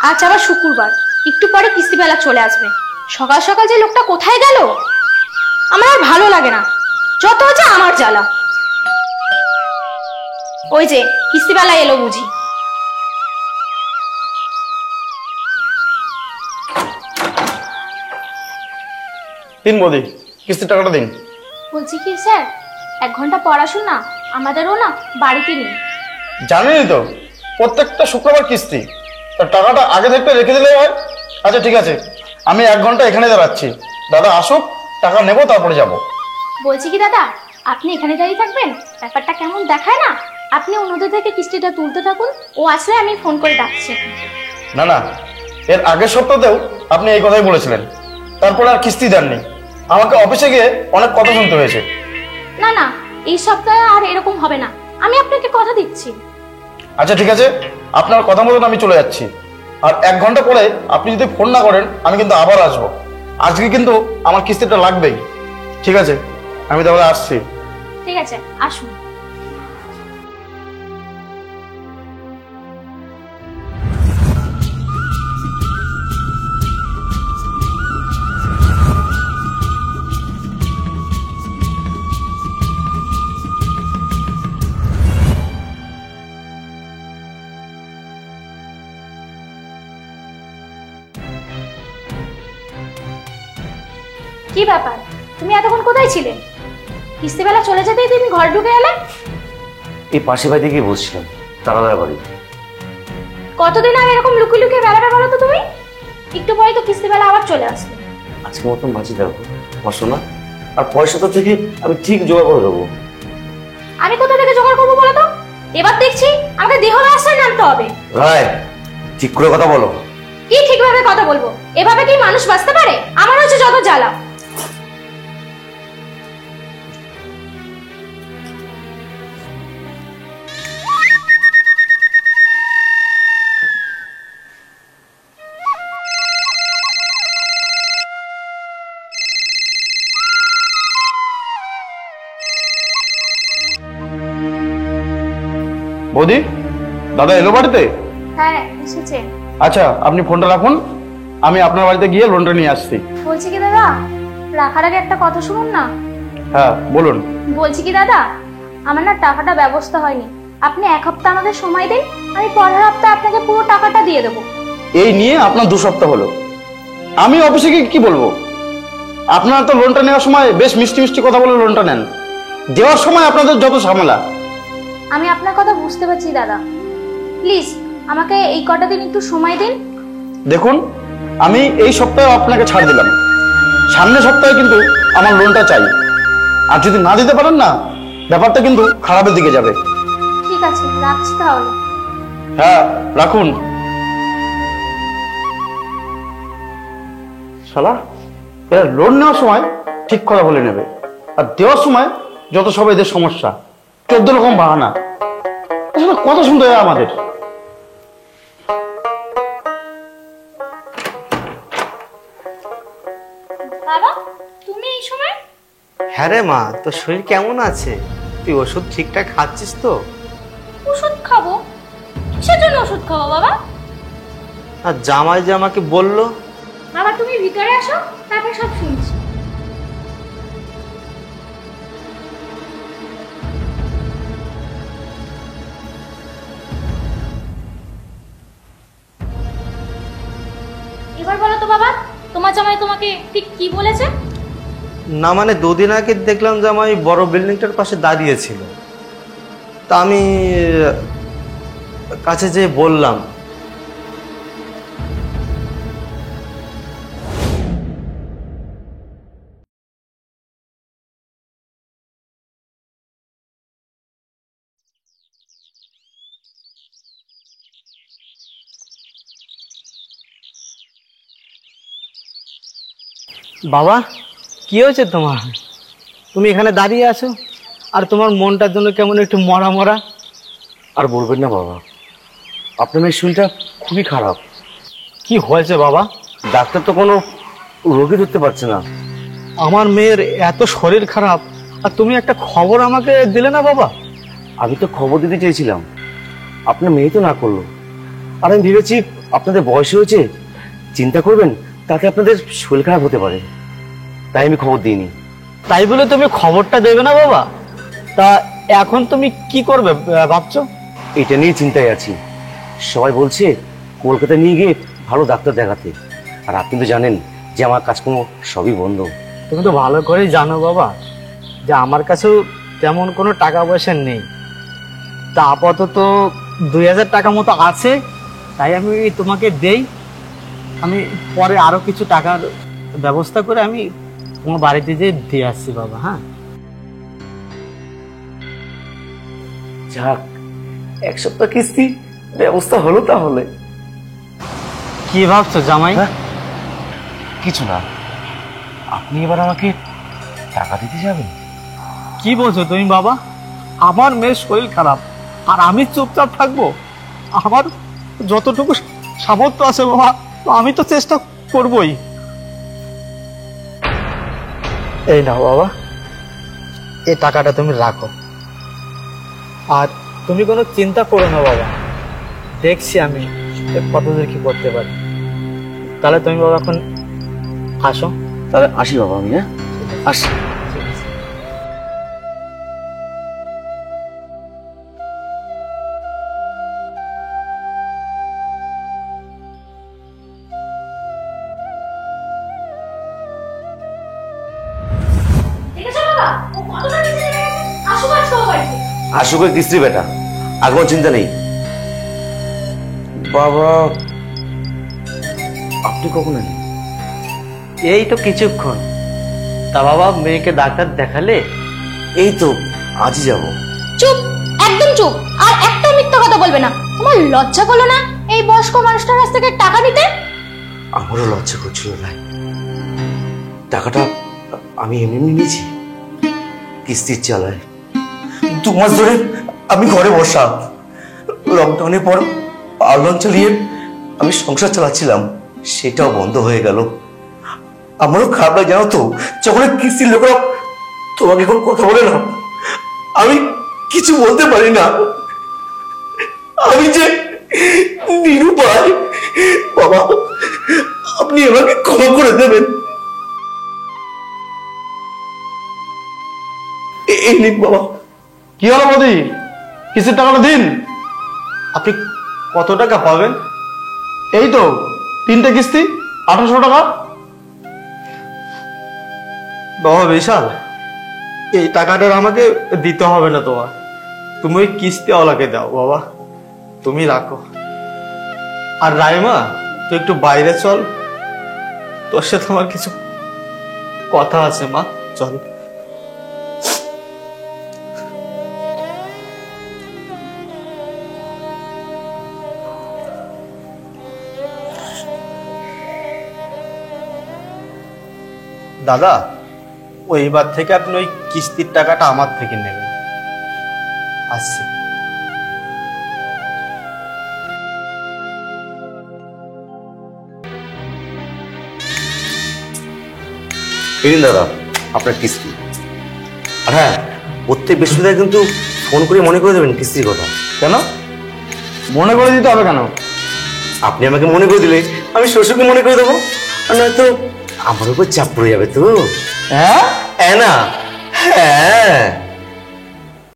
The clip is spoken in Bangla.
আজ আবার শুক্রবার, একটু পরে কিস্তিবেলা চলে আসবে। সকাল সকাল যে লোকটা কোথায় গেল, আমার আর ভালো লাগে না। যত হচ্ছে আমার জ্বালা। ওই যে কিস্তিবেলা এলো বুঝি। দিন বৌদি, কিস্তির টাকাটা দিন। বলছি কি স্যার, 1 ঘন্টা পড়াশোনা আমাদেরও না বাড়িতে নেই। জানেনই তো প্রত্যেকটা শুক্রবার কিস্তি, তার টাকাটা আগে থেকে রেখে দিলে হয়। আচ্ছা ঠিক আছে, আমি 1 ঘন্টা এখানে দাঁড়াচ্ছি, দাদা আসুক, টাকা নেবো তারপরে যাব। বলছি কি দাদা, আপনি এখানে দাঁড়িয়ে থাকবেন? ব্যাপারটা কেমন দেখায় না। আপনি অন্যদের থেকে কিস্তিটা তুলতে থাকুন, ও আসলে আমি ফোন করে ডাকছি। না না, এর আগের সপ্তাহতেও আপনি এই কথাই বলেছিলেন, তারপরে আর কিস্তি দেননি। আমাকে অফিসে গিয়ে অনেক কথা শুনতে হয়েছে। না না, এই সপ্তাহে আর এরকম হবে না, আমি আপনাকে কথা দিচ্ছি। আচ্ছা ঠিক আছে, আপনার কথা মতন আমি চলে যাচ্ছি। আর 1 ঘন্টা পরে আপনি যদি ফোন না করেন, আমি কিন্তু আবার আসবো। আজকে কিন্তু আমার কিস্তিটা লাগবেই। ঠিক আছে, আমি তাহলে আসছি। ঠিক আছে, আসুন। কি ব্যাপার, তুমি এতক্ষণ কোথায় ছিলে? কিস্তিবেলা চলে যেতেই তুমি ঘর ঢুকে এলে? এই পাশে বাড়িতে গিয়ে বসছিলাম, তারাদার বাড়ি। কতদিন আর এরকম লুকিয়ে লুকিয়ে বেড়াবে বলো তো তুমি? একটু পরে তো কিস্তিবেলা আবার চলে আসবে। আজকে মতন বাঁচি দেখো বসো না, আর পয়সাটা থেকে আমি ঠিক জোগাড় করে দেবো। আমি কোথা থেকে জোগাড় করবো বলো তো? এবার দেখছি আমাকে দেহ রাস্তায় নামতে হবে। রায়, ঠিক করে কথা বলো। কি ঠিকভাবে কথা বলবো? এভাবে কি মানুষ বাঁচতে পারে? আমার হচ্ছে যত জ্বালা। বৌদি, দাদা এলো বাড়িতে? হ্যাঁ এসেছে। আচ্ছা আপনি ফোনটা রাখুন, আমি আপনার বাড়িতে গিয়ে লোনটা নিয়ে আসছি। বলছি কি দাদা, রাখার আগে একটা কথা শুনুন না। হ্যাঁ বলুন। বলছি কি দাদা, আমার না টাকাটা ব্যবস্থা হয়নি। আপনি 1 সপ্তাহ আমাদের সময় দিন, আমি পরের সপ্তাহে আপনাকে পুরো টাকাটা দিয়ে দেবো। এই নিয়ে আপনার 2 সপ্তাহ হলো, আমি অফিসে গিয়ে কি বলবো? আপনারা তো লোনটা নেওয়ার সময় বেশ মিষ্টি মিষ্টি কথা বলে লোনটা নেন, দেওয়ার সময় আপনাদের যত ঝামেলা। আমি আপনার কথা বুঝতে পারছি দাদা, প্লিজ আমাকে এই কটা দিন একটু সময় দিন। দেখুন, আমি এই সপ্তাহে আপনাকে ছাড় দিলাম, সামনের সপ্তাহে কিন্তু আমার লোনটা চাই। আর যদি না দিতে পারেন না, ব্যাপারটা কিন্তু খারাপের দিকে যাবে। ঠিক আছে, রাখছি তাহলে। হ্যাঁ রাখুন। শালা, এরা লোন নেওয়ার সময় ঠিক কথা বলে নেবে, আর দেওয়ার সময় যত সব এদের সমস্যা, 14 রকম বাহানা। আসলে কথা শুনতে হয় আমাদের। বাবা, তুমি এই সময়? হ্যাঁ রে মা, তোর শরীর কেমন আছে? তুই ওষুধ ঠিকঠাক খাচ্ছিস তো? ওষুধ খাবো? কিসের জন্য ওষুধ খাবো বাবা? আর জামাই যে আমাকে বললো। বাবা তুমি ভিতরে আসো, তারপর সব শুনছি। এবার বলো তো বাবা, তোমার জামাই তোমাকে ঠিক কি বলেছে? না মানে 2 দিন আগে দেখলাম জামাই বড় বিল্ডিংটার পাশে দাঁড়িয়েছিল, তা আমি কাছে যেয়ে বললাম। বাবা, কি হয়েছে তোমার? তুমি এখানে দাঁড়িয়ে আছো, আর তোমার মনটার জন্য কেমন একটু মরা মরা। আর বলবেন না বাবা, আপনার মেয়ের শরীরটা খুবই খারাপ। কি হয়েছে বাবা? ডাক্তার তো কোনো রোগী ধরতে পারছে না। আমার মেয়ের এত শরীর খারাপ, আর তুমি একটা খবর আমাকে দিলে না বাবা? আমি তো খবর দিতে চেয়েছিলাম, আপনার মেয়ে তো না করলো। আর আমি ভেবেছি আপনাদের বয়স হয়েছে, চিন্তা করবেন তাতে আপনাদের শরীর খারাপ হতে পারে, তাই আমি খবর দিইনি। তাই বলে তুমি খবরটা দেবে না বাবা? তা এখন তুমি কি করবে ভাবছো? এটা নিয়ে চিন্তায় আছি। সবাই বলছে কলকাতা নিয়ে গিয়ে ভালো ডাক্তার দেখাতে, আর আপনি তো জানেন যে আমার কাজকর্ম সবই বন্ধ। তুমি তো ভালো করেই জানো বাবা যে আমার কাছেও তেমন কোনো টাকা পয়সা নেই। তা আপাতত 2000 টাকা মতো আছে, তাই আমি তোমাকে দেই। আমি পরে আরো কিছু টাকার ব্যবস্থা করে আমি তোমার বাড়িতে যেয়ে দিয়ে আসছি বাবা। হ্যাঁ, যাক, 1 সপ্তাহ কিস্তি ব্যবস্থা হলো তাহলে। কি ভাবছো জামাই? কিছু না, আপনি এবার আমাকে টাকা দিতে যাবেন? কি বলছো তুমি বাবা? আমার মেয়ের শরীর খারাপ আর আমি চুপচাপ থাকবো? আমার যতটুকু সামর্থ্য আছে বাবা, আমি তো চেষ্টা করবই। এই নাও বাবা, এই টাকাটা তুমি রাখো। আর তুমি কোনো চিন্তা করো না বাবা, দেখছি আমি কতদূর কি করতে পারি। তাহলে তুমি বাবা এখন আসো। তাহলে আসি বাবা, আমি হ্যাঁ আসি। দেখেছো বাবা, ও কতটা নিচে নেমে গেছে। আসুক আজকে ও বাড়িতে। আসুকের কিস্তি বেটা, আর কোনো চিন্তা নেই। বাবা, আপনি কখন এলেন? এই তো কিছুক্ষণ। তা বাবা, মেয়েকে ডাক্তার দেখালে? এই তো আজই যাবো। চুপ, একদম চুপ। আর একটা মিথ্যা কথা বলবে না। তোমার লজ্জা করলো না এই বয়স্ক মানুষটার কাছ থেকে টাকা নিতে? আমারও লজ্জা করছিল ভাই, টাকাটা আমি এমনি নিয়েছি কিস্তির চালায়। 2 মাস ধরে আমি ঘরে বসা, লকডাউনের পর পার্লার চালিয়ে আমি সংসার চালাচ্ছিলাম, সেটাও বন্ধ হয়ে গেল। আমারও খারাপ লাগে জানো তো, যখন কিস্তির লোকরা তোমাকে এখন কথা বলে না, আমি কিছু বলতে পারি না। আমি যে নিরুপায়। বাবা, আপনি আমাকে ক্ষমা করে দেবেন। এই নিন বাবা। কি হলো মোদি, কিস্তির টাকাটা দিন। আপনি কত টাকা পাবেন? এই তো 3টে কিস্তি, 1800 টাকা। বাবা বিশাল, এই টাকাটা আমাকে দিতে হবে না তোমার, তুমি ওই কিস্তিওয়ালাকে দাও বাবা, তুমি রাখো। আর রাইমা, তুই একটু বাইরে চল, তোর সাথে আমার কিছু কথা আছে। মা চল। দাদা, ওইবার থেকে আপনি ওই কিস্তির টাকাটা আমার থেকে নেবেন। আসছি। এই দাদা আপনার কিস্তি। আর হ্যাঁ, প্রত্যেক বৃহস্পতিবার কিন্তু ফোন করে মনে করে দেবেন কিস্তির কথা। কেন মনে করে দিতে হবে কেন? আপনি আমাকে মনে করে দিলে আমি শ্বশুরকে মনে করে দেবো, আর নয়তো আমার উপর চাপ পড়ে যাবে তো। হ্যাঁ না,